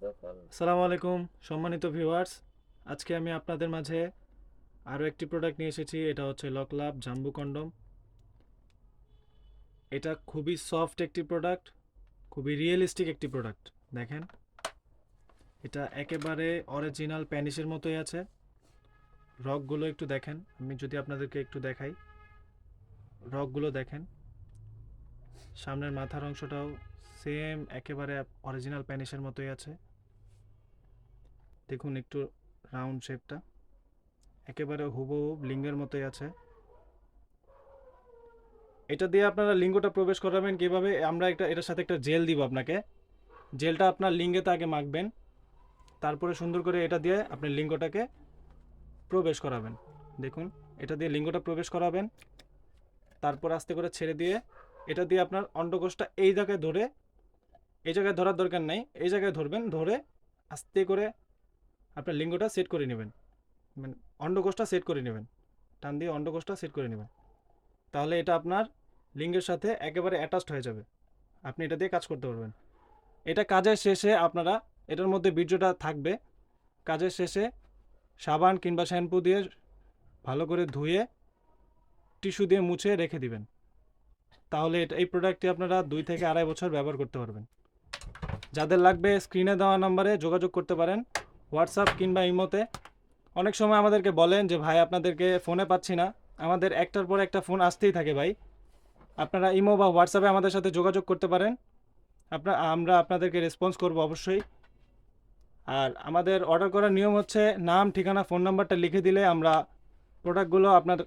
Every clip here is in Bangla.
আসসালামু আলাইকুম সম্মানিত ভিউয়ার্স। আজকে আমি আপনাদের মাঝে আরও একটি প্রোডাক্ট নিয়ে এসেছি। এটা হচ্ছে লকলাভ জাম্বু কন্ডম। এটা খুবই সফট একটি প্রোডাক্ট, খুবই রিয়েলিস্টিক একটি প্রোডাক্ট। দেখেন, এটা একেবারে অরিজিনাল প্যানিসের মতোই আছে। রগগুলো একটু দেখেন, আমি যদি আপনাদেরকে একটু দেখাই, রগগুলো দেখেন। সামনের মাথার অংশটাও সেম একেবারে অরিজিনাল প্যানিসের মতোই আছে। দেখুন একটু রাউন্ড শেপটা একেবারে হুবহু লিঙ্গের মতোই আছে। এটা দিয়ে আপনারা লিঙ্গটা প্রবেশ করাবেন কিভাবে? আমরা এটার সাথে একটা জেল দিব আপনাকে। জেলটা আপনার লিঙ্গেতে আগে মাখবেন, তারপরে সুন্দর করে এটা দিয়ে আপনি লিঙ্গটাকে প্রবেশ করাবেন। দেখুন, এটা দিয়ে লিঙ্গটা প্রবেশ করাবেন, তারপর আস্তে করে ছেড়ে দিয়ে এটা দিয়ে আপনার অন্ডকোষটা এই জায়গায় ধরে, এই জায়গায় ধরার দরকার নেই, এই জায়গায় ধরবেন, ধরে আস্তে করে আপনার লিঙ্গটা সেট করে নেবেন, মানে অন্ডকোষটা সেট করে নেবেন, টান দিয়ে অন্ডকোষটা সেট করে নেবেন। তাহলে এটা আপনার লিঙ্গের সাথে একেবারে অ্যাটাচড হয়ে যাবে, আপনি এটা দিয়ে কাজ করতে পারবেন। এটা কাজের শেষে আপনারা, এটার মধ্যে বীর্যটা থাকবে, কাজের শেষে সাবান কিংবা শ্যাম্পু দিয়ে ভালো করে ধুয়ে টিস্যু দিয়ে মুছে রেখে দিবেন। তাহলে এই প্রোডাক্টটি আপনারা 2 থেকে আড়াই বছর ব্যবহার করতে পারবেন। যাদের লাগবে স্ক্রিনে দেওয়া নাম্বারে যোগাযোগ করতে পারেন, হোয়াটসঅ্যাপ কিংবা ইমোতে। অনেক সময় আমাদেরকে বলেন যে ভাই আপনাদেরকে ফোনে পাচ্ছি না। আমাদের একটার পর একটা ফোন আসতেই থাকে ভাই। আপনারা ইমো বা হোয়াটসঅ্যাপে আমাদের সাথে যোগাযোগ করতে পারেন, আমরা আপনাদেরকে রেসপন্স করব অবশ্যই। আর আমাদের অর্ডার করার নিয়ম হচ্ছে নাম, ঠিকানা, ফোন নাম্বারটা লিখে দিলে আমরা প্রোডাক্টগুলো আপনার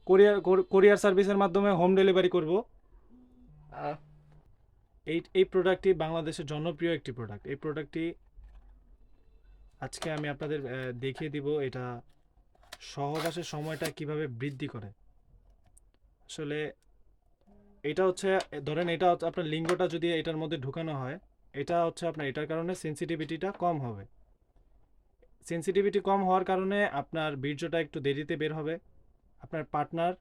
কোরিয়ার কোরিয়ার সার্ভিসের মাধ্যমে হোম ডেলিভারি করব। এই প্রোডাক্টটি বাংলাদেশের জনপ্রিয় একটি প্রোডাক্ট। এই প্রোডাক্টটি আজকে আমি আপনাদের দেখিয়ে দিব এটা সহবাসের সময়টা কিভাবে বৃদ্ধি করে। আসলে এটা হচ্ছে, ধরেন এটা হচ্ছে আপনার লিঙ্গটা যদি এটার মধ্যে ঢুকানো হয়, এটা হচ্ছে আপনার এটার কারণে সেন্সিটিভিটিটা কম হবে। সেন্সিটিভিটি কম হওয়ার কারণে আপনার বীর্যটা একটু দেরিতে বের হবে, আপনার পার্টনার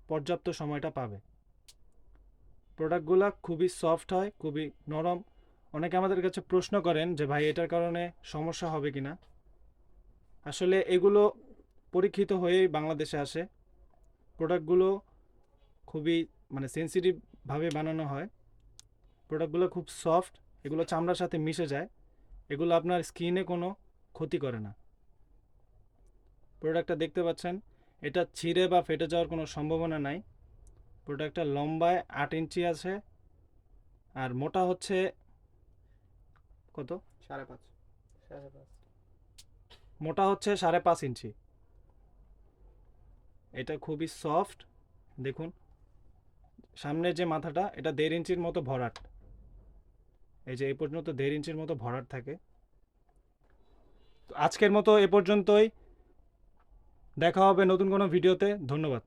পর্যাপ্ত সময়টা পাবে। প্রোডাক্টগুলো খুবই সফট হয়, খুবই নরম। অনেকে আমাদের কাছে প্রশ্ন করেন যে ভাই এটার কারণে সমস্যা হবে কি না। আসলে এগুলো পরীক্ষিত হয়েই বাংলাদেশে আসে। প্রোডাক্টগুলো খুবই মানে সেন্সিটিভভাবে বানানো হয়। প্রোডাক্টগুলো খুব সফট, এগুলো চামড়ার সাথে মিশে যায়, এগুলো আপনার স্কিনে কোনো ক্ষতি করে না। প্রোডাক্টটা দেখতে পাচ্ছেন, এটা ছিঁড়ে বা ফেটে যাওয়ার কোনো সম্ভাবনা নাই। প্রোডাক্টটা লম্বায় 8 ইঞ্চি আছে, আর মোটা হচ্ছে কত, 5.5 5.5। মোটা হচ্ছে 5.5 ইঞ্চি। এটা খুবই সফট। দেখুন, সামনের যে মাথাটা এটা 1.5 ইঞ্চির মতো ভরাট, এই যে এই পর্যন্ত 1.5 ইঞ্চির মতো ভরাট থাকে। তো আজকের মতো এ পর্যন্তই, দেখা হবে নতুন কোনো ভিডিওতে। ধন্যবাদ।